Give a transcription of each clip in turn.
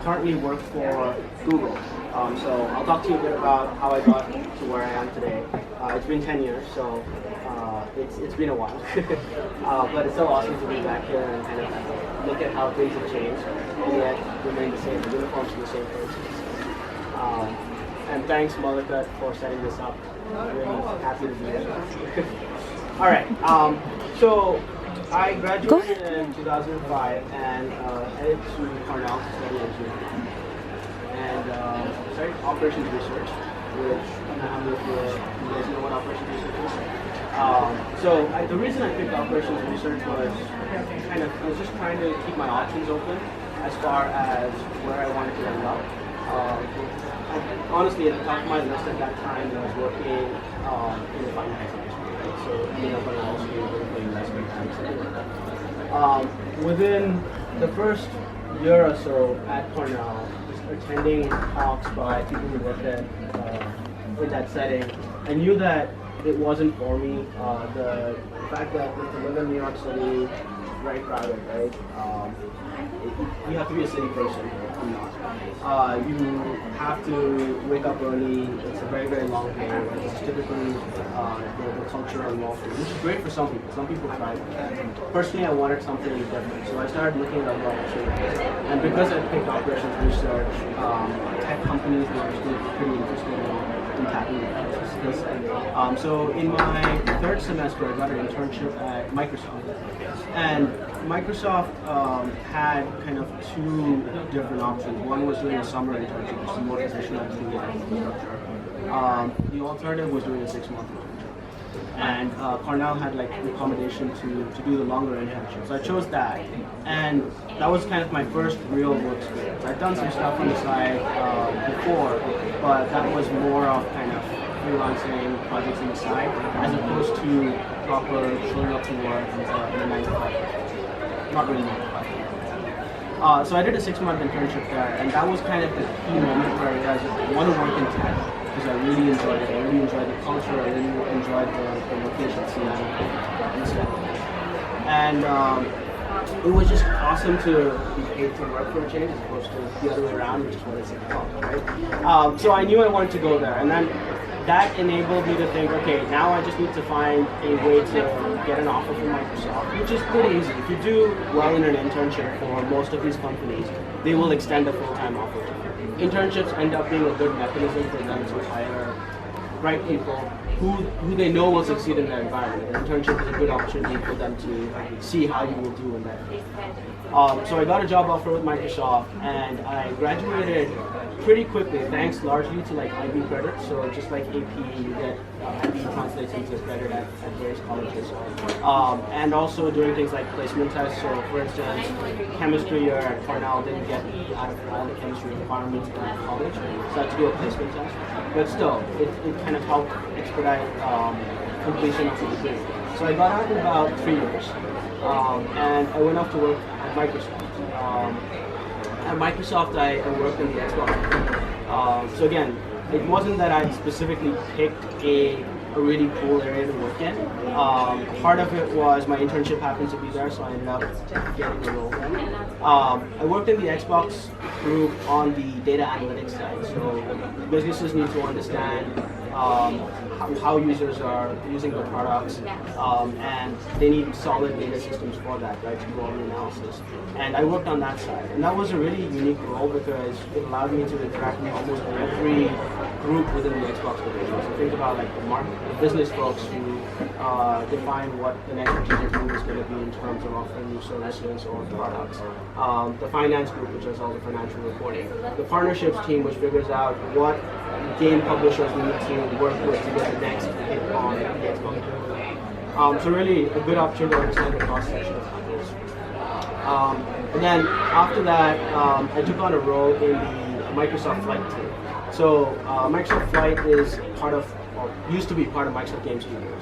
currently work for Google. So I'll talk to you a bit about how I got to where I am today. It's been 10 years, so it's been a while. But it's so awesome to be back here and kind of look at how things have changed and yet remain the same. The uniforms are the same places. And thanks, Malika, for setting this up. I'm really happy to be here. All right. So I graduated in 2005 and headed to Cornell to study engineering. And started operations research, which how many of you guys know what operations research is? The reason I picked operations research was I was just trying to keep my options open as far as where I wanted to end up. Honestly, at the top of my list at that time was working in the finance industry, right? So ending up on Wall Street, working for investment banks, something like that. Within the first year or so at Cornell, attending talks by people who worked at in that setting, I knew that it wasn't for me. The fact that to live in New York City is very crowded, right? You have to be a city person. You have to wake up early. It's a very, very long day. It's typically the culture on Wall Street, which is great for some people. Some people thrive with that. Personally, I wanted something different, so I started looking at other opportunities. And because I picked operations research, tech companies were pretty interested in tapping this. So in my third semester, I got an internship at Microsoft. And Microsoft had kind of two different options. One was doing a summer internship, which is more position at the infrastructure. The alternative was doing a 6-month internship. And Cornell had like an accommodation to do the longer internship. So I chose that. And that was kind of my first real work experience. I'd done some stuff on the side before, but that was more of kind of freelancing projects on the side, as opposed to proper showing up to work in a 9 to 5. Not really 9 to 5. So I did a 6-month internship there, and that was kind of the key moment where I realized I want to work in tech, because I really enjoyed it. I really enjoyed the culture. I really enjoyed the location, Seattle, and stuff. And it was just awesome to be paid to work for a change, as opposed to the other way around, which is what I said before, right? So I knew I wanted to go there, and then that enabled me to think, okay, now I just need to find a way to get an offer from Microsoft, which is pretty easy. If you do well in an internship for most of these companies, they will extend a full-time offer to you. Internships end up being a good mechanism for them to hire bright people who they know will succeed in their environment. An internship is a good opportunity for them to see how you will do in that. So I got a job offer with Microsoft, and I graduated pretty quickly, thanks largely to like IB credit. So just like AP, you get IB translates into credit at various colleges, and also doing things like placement tests. So for instance, chemistry year at Cornell didn't get me out of all the chemistry requirements in college, so I had to do a placement test. But still, it kind of helped expedite completion of the degree. So I got out in about 3 years, and I went off to work at Microsoft. At Microsoft, I worked in the Xbox. So again, it wasn't that I specifically picked a really cool area to work in. Part of it was my internship happened to be there, so I ended up getting the role there. I worked in the Xbox group on the data analytics side. So businesses need to understand how users are using the products, and they need solid data systems for that, right, to do all the analysis. And I worked on that side, and that was a really unique role because it allowed me to interact with almost every group within the Xbox division. So think about like the business folks who define what the next strategic move is going to be in terms of offering new services or products. The finance group, which does all the financial reporting. The partnerships team, which figures out what game publishers need to work with to get the next hit on the Xbox. So really a good opportunity to understand the cross-section of companies. And then after that, I took on a role in the Microsoft Flight team. So Microsoft Flight is part of, or used to be part of Microsoft Game Studios.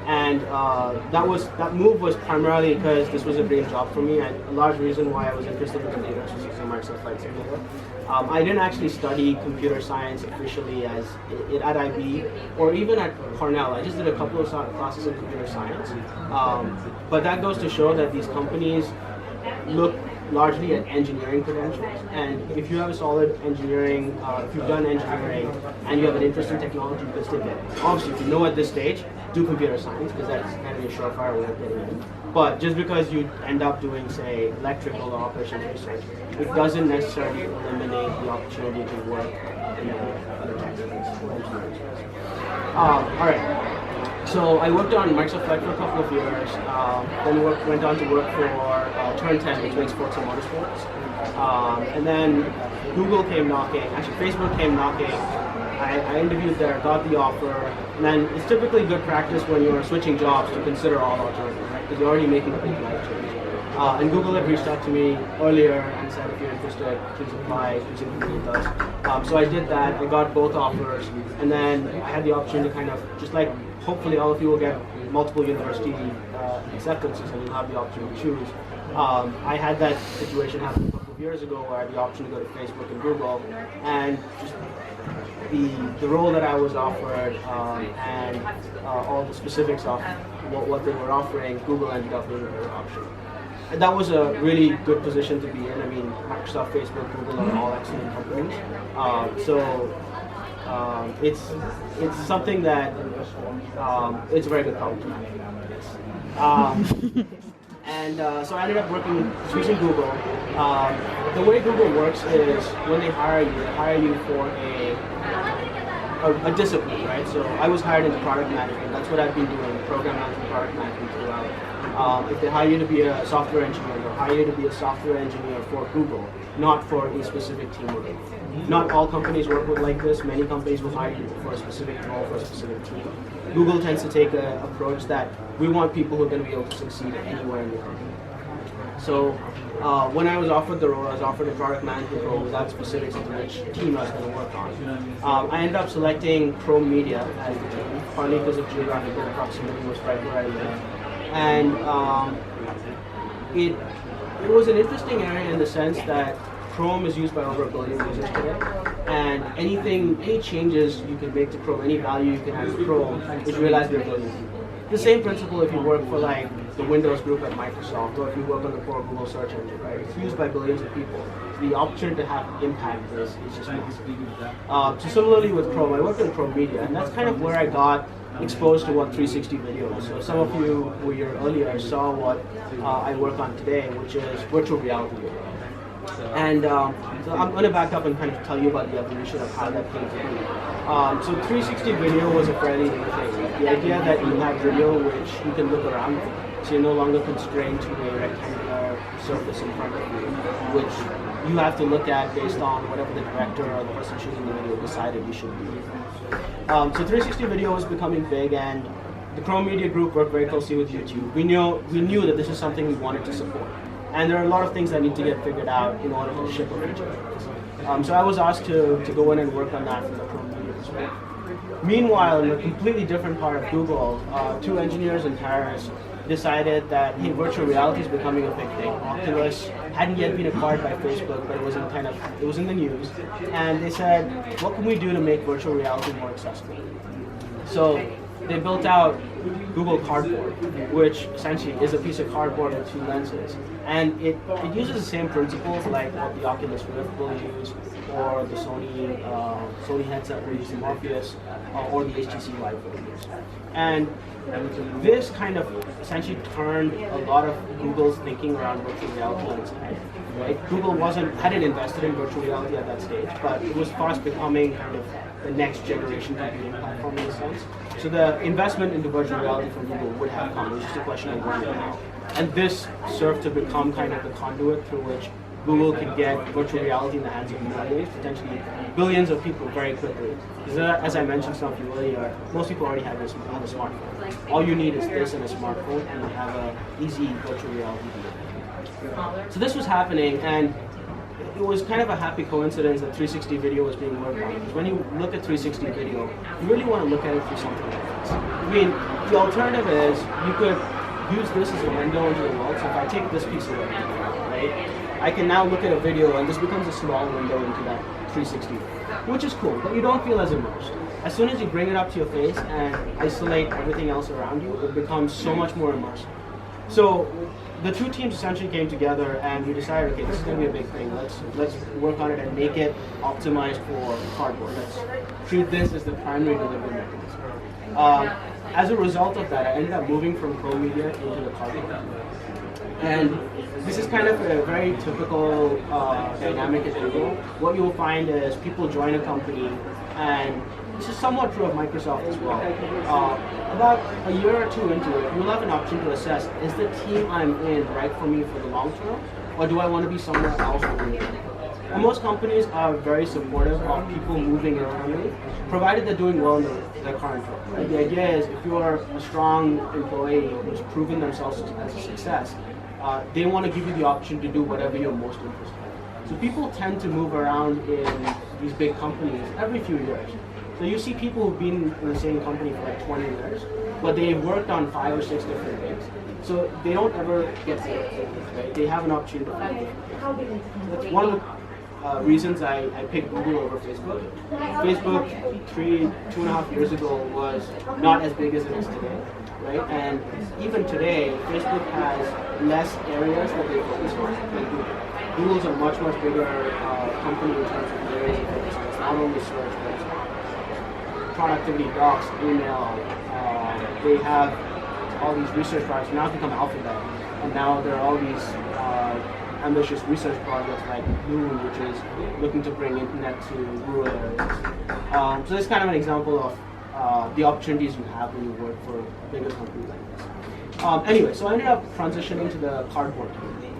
And that move was primarily because this was a dream job for me. And a large reason why I was interested in computers was using Microsoft Flight Simulator. I didn't actually study computer science officially at IB or even at Cornell. I just did a couple of classes in computer science. But that goes to show that these companies look largely at engineering credentials. And if you have a solid engineering, if you've done engineering and you have an interest in technology, you can still get it. Obviously, if you know at this stage, do computer science because that's kind of a surefire way of getting in. But just because you end up doing, say, electrical or operations research, it doesn't necessarily eliminate the opportunity to work in other tech space or engineering space. All right. So I worked on Microsoft Flight for a couple of years, then went on to work for Turn 10, which makes sports and motorsports. And then Google came knocking, actually Facebook came knocking. I interviewed there, got the offer, and then it's typically good practice when you're switching jobs to consider all alternatives, right? Because you're already making a big life change. And Google had reached out to me earlier and said, if you're interested, please apply, please interview with us. So I did that, I got both offers, and then I had the opportunity to kind of, just like hopefully all of you will get multiple university acceptances and you'll have the opportunity to choose. I had that situation happen a couple of years ago where I had the option to go to Facebook and Google, and just the role that I was offered and all the specifics of what they were offering, Google ended up being a better option. And that was a really good position to be in. I mean, Microsoft, Facebook, Google are all excellent companies. It's something that it's a very good problem to have. So I ended up choosing Google. The way Google works is when they hire you for a discipline, right? So I was hired into product management. That's what I've been doing, program management, product management throughout. If they hire you to be a software engineer, they'll hire you to be a software engineer for Google, not for a specific team of it. Not all companies work with like this. Many companies will hire you for a specific role, for a specific team. Google tends to take an approach that we want people who are going to be able to succeed anywhere in the company. So when I was offered the role, I was offered a product management role without specifics into which team I was going to work on. I ended up selecting Chrome Media as the team, partly because of geographical proximity was right where I live. And it was an interesting area in the sense that Chrome is used by over 1 billion users today, and any changes you can make to Chrome, any value you can add to Chrome, is realized by 1 billion people. The same principle if you work for like the Windows group at Microsoft, or if you work on the core Google search engine, right? It's used by billions of people. So the opportunity to have impact is just massive. So similarly with Chrome, I worked on Chrome Media, and that's kind of where I got exposed to what 360 video is. So some of you who were here earlier saw what I work on today, which is virtual reality video. And so I'm going to back up and kind of tell you about the evolution of how that came to be. So 360 video was a fairly new thing. The idea that you have video which you can look around, so you're no longer constrained to a rectangular surface in front of you, which you have to look at based on whatever the director or the person shooting the video decided you should be. So 360 video was becoming big, and the Chrome Media Group worked very closely with YouTube. We knew that this is something we wanted to support. And there are a lot of things that need to get figured out in order to ship a feature. So I was asked to go in and work on that from the Chrome Media perspective. Meanwhile, in a completely different part of Google, 2 engineers in Paris decided that, hey, virtual reality is becoming a big thing. Oculus hadn't yet been acquired by Facebook, but it was in the news. And they said, what can we do to make virtual reality more accessible? So they built out Google Cardboard, which essentially is a piece of cardboard with 2 lenses. And it uses the same principles like what the Oculus Rift will use, or the Sony headset will use, the Morpheus, or the HTC Vive will use. And this kind of essentially turned a lot of Google's thinking around virtual reality on its head. Right? Google hadn't invested in virtual reality at that stage, but it was fast becoming kind of the next generation computing platform in a sense. So the investment into virtual reality from Google would have come. It was just a question of when and how. And this served to become kind of the conduit through which Google can get virtual reality in the hands of millions, potentially billions of people very quickly. Because as I mentioned some of you earlier, most people already have this on a smartphone. All you need is this and a smartphone, and you have an easy virtual reality view. So this was happening, and it was kind of a happy coincidence that 360 video was being worked on. Because when you look at 360 video, you really want to look at it through something like this. I mean, the alternative is you could use this as a window into the world. So if I take this piece away, right, I can now look at a video and this becomes a small window into that 360, which is cool, but you don't feel as immersed. As soon as you bring it up to your face and isolate everything else around you, it becomes so much more immersive. So the two teams essentially came together and we decided, okay, this is going to be a big thing. Let's work on it and make it optimized for cardboard. Let's treat this as the primary delivery mechanism. As a result of that, I ended up moving from Pro Media into the cardboard. And this is kind of a very typical dynamic at Google. What you'll find is people join a company, and this is somewhat true of Microsoft as well. About a year or two into it, you'll have an option to assess, is the team I'm in right for me for the long term, or do I want to be somewhere else within the company? And most companies are very supportive of people moving internally, provided they're doing well in their current role. Right? The idea is if you are a strong employee who's proven themselves as a success, they want to give you the option to do whatever you're most interested in. So people tend to move around in these big companies every few years. So you see people who've been in the same company for like 20 years, but they've worked on 5 or 6 different things. So they don't ever get bored, right? They have an opportunity to find different things. That's one of the reasons I picked Google over Facebook. Facebook 2.5 years ago was not as big as it is today, right? And even today, Facebook has less areas that they focus on than Google. Google's a much bigger company in terms of the areas they focus on. It's not only search, but it's productivity, docs, email. They have all these research projects. Now it's become Alphabet, and now there are all these ambitious research projects like Loon, which is looking to bring internet to rural areas. So this is kind of an example of the opportunities you have when you work for a bigger company like this. Anyway, so I ended up transitioning to the cardboard team.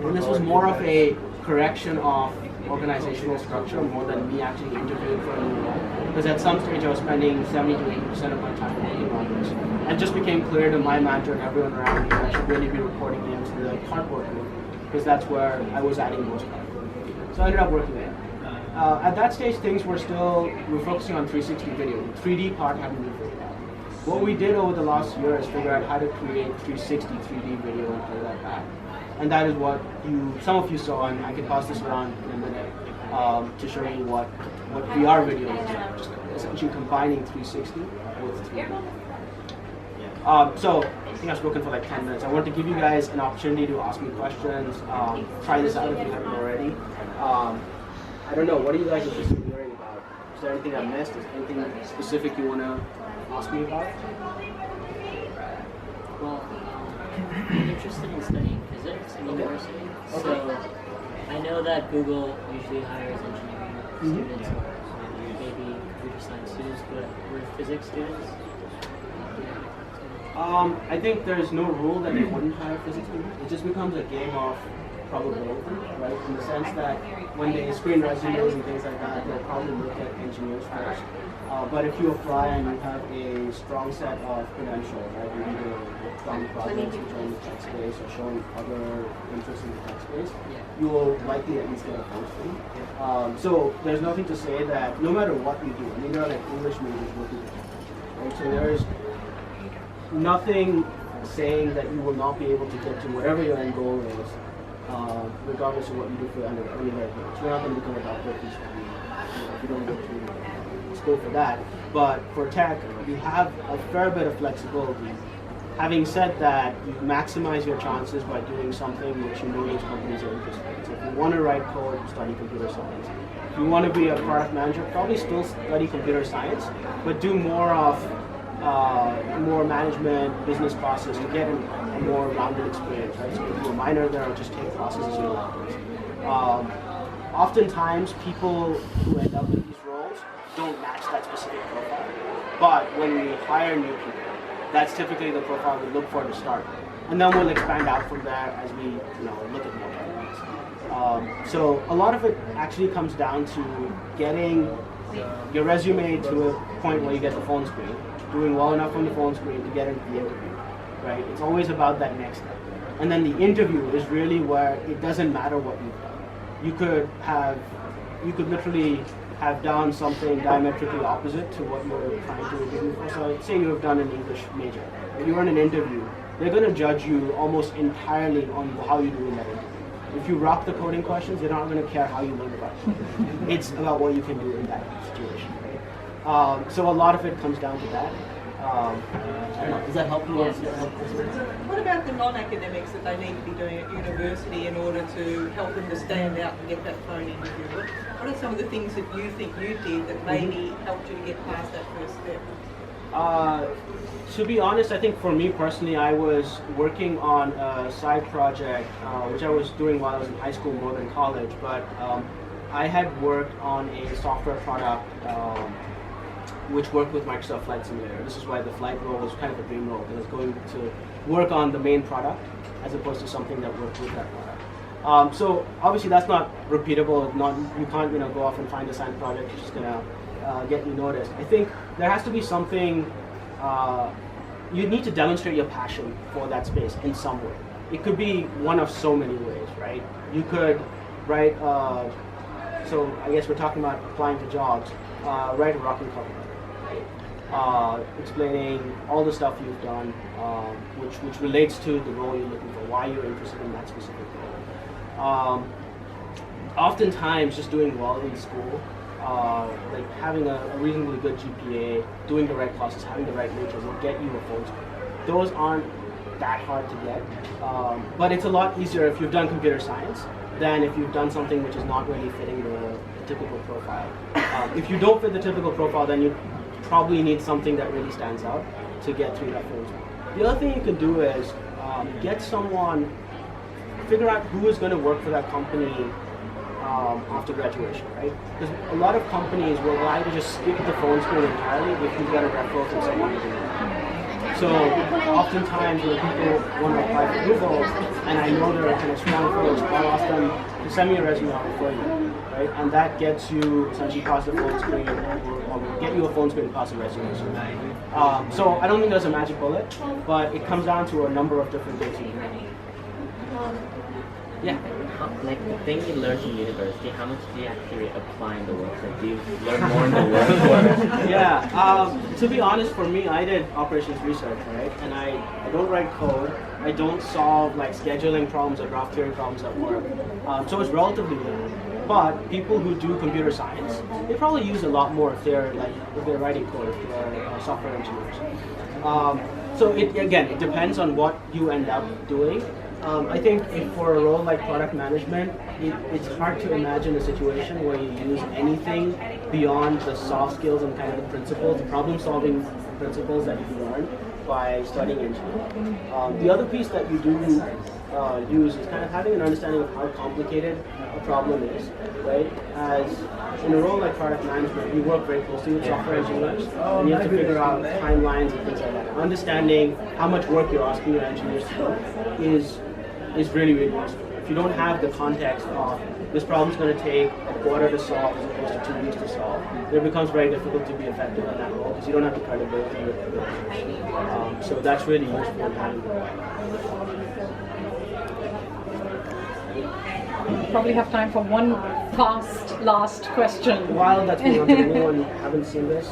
And this was more of a correction of organizational structure more than me actually interviewing for a new role. Because at some stage I was spending 70 to 80% of my time working on this. And it just became clear to my manager and everyone around me that I should really be reporting into the cardboard team, because that's where I was adding most value. So I ended up working there. At that stage, things were focusing on 360 video. The 3D part hadn't been figured out. What we did over the last year is figure out how to create 360 3D video and play that back. And that is what some of you saw, and I can pass this around in a minute to show you what VR video is, just essentially combining 360 with 3D. So I think I've spoken for like 10 minutes. I want to give you guys an opportunity to ask me questions. Try this out if you haven't already. I don't know, what are you guys interested in hearing about? Is there anything I missed? Is there anything specific you want to ask me about? Well, I'm interested in studying physics in university. Okay. So I know that Google usually hires engineering students or maybe computer science students, but were physics students? I think there's no rule that they wouldn't hire physics students. It just becomes a game of probability, right? In the sense that when they screen resumes and things like that, they'll probably look at engineers first. But if you apply and you have a strong set of credentials, right? You either work on projects which are in the tech space or showing other interests in the tech space, you will likely at least get a posting. So there's nothing to say that no matter what you do, I mean, there are like English majors working with tech, right? So there's nothing saying that you will not be able to get to whatever your end goal is, regardless of what you do for undergraduate. So you're not going to become a doctor if you don't go to school for that. But for tech, you have a fair bit of flexibility. Having said that, you maximize your chances by doing something which you know each companies are interested in. So if you want to write code, you study computer science. If you want to be a product manager, probably still study computer science, but do more of more management, business classes to get a more rounded experience, right? So if you do a minor there, or just take classes as you want. Oftentimes, people who end up in these roles don't match that specific profile. But when we hire new people, that's typically the profile we look for to start. And then we'll expand out from there as we look at more candidates. So a lot of it actually comes down to getting your resume to a point where you get the phone screen, doing well enough on the phone screen to get into the interview, right? It's always about that next step. And then the interview is really where it doesn't matter what you've done. You could literally have done something diametrically opposite to what you're trying to interview for. So say you have done an English major, but you're in an interview, they're going to judge you almost entirely on how you do in that interview. If you rock the coding questions, they're not going to care how you learn about it. It's about what you can do in that situation. So a lot of it comes down to that. I don't know, does that help you? Yes. What about the non-academics that they need to be doing at university in order to help them to stand out and get that phone interview? What are some of the things that you think you did that maybe helped you to get past that first step? To be honest, I think for me personally, I was working on a side project, which I was doing while I was in high school more than college, but I had worked on a software product which worked with Microsoft Flight Simulator. This is why the flight role was kind of a dream role. It was going to work on the main product as opposed to something that worked with that product. So obviously that's not repeatable. You can't go off and find a side project which is going to get you noticed. I think there has to be something, you need to demonstrate your passion for that space in some way. It could be one of so many ways, right? You could write, so I guess we're talking about applying to jobs, write a rocking cover, explaining all the stuff you've done, which relates to the role you're looking for, why you're interested in that specific role. Oftentimes, just doing well in school, like having a reasonably good GPA, doing the right classes, having the right major will get you a phone screen. Those aren't that hard to get, but it's a lot easier if you've done computer science than if you've done something which is not really fitting the typical profile. If you don't fit the typical profile, then you probably need something that really stands out to get through that phone screen. The other thing you can do is get someone, figure out who is going to work for that company after graduation, right? Because a lot of companies will allow you to just skip the phone screen entirely if you get a referral from someone who's in it. So oftentimes when people want to apply for Google, and I know they're kind of strong folks, I'll ask them to send me a resume out for you, right? And that gets you essentially past the phone screen, or will get you a phone screen past the resume. So I don't think there's a magic bullet, but it comes down to a number of different things you can do. Yeah. Like the thing you learned in university, how much do you actually apply in the workplace? Do you learn more in the workforce? Yeah, to be honest, for me, I did operations research, right? And I don't write code. I don't solve like scheduling problems or graph theory problems at work. So it's relatively new. But people who do computer science, they probably use a lot more if they're writing code, if they're software engineers. So it depends on what you end up doing. I think for a role like product management, it's hard to imagine a situation where you use anything beyond the soft skills and kind of the principles, the problem-solving principles that you learn by studying engineering. The other piece that you do use is kind of having an understanding of how complicated a problem is, right? As in a role like product management, you work very closely with software engineers, and you have to figure out timelines and things like that. Understanding how much work you're asking your engineers to do is really, really useful. If you don't have the context of this problem's going to take a quarter to solve as opposed to 2 weeks to solve, it becomes very difficult to be effective in that role because you don't have the credibility with it. So that's really useful in having Probably have time for one last question. While that's going on, does anyone haven't seen this?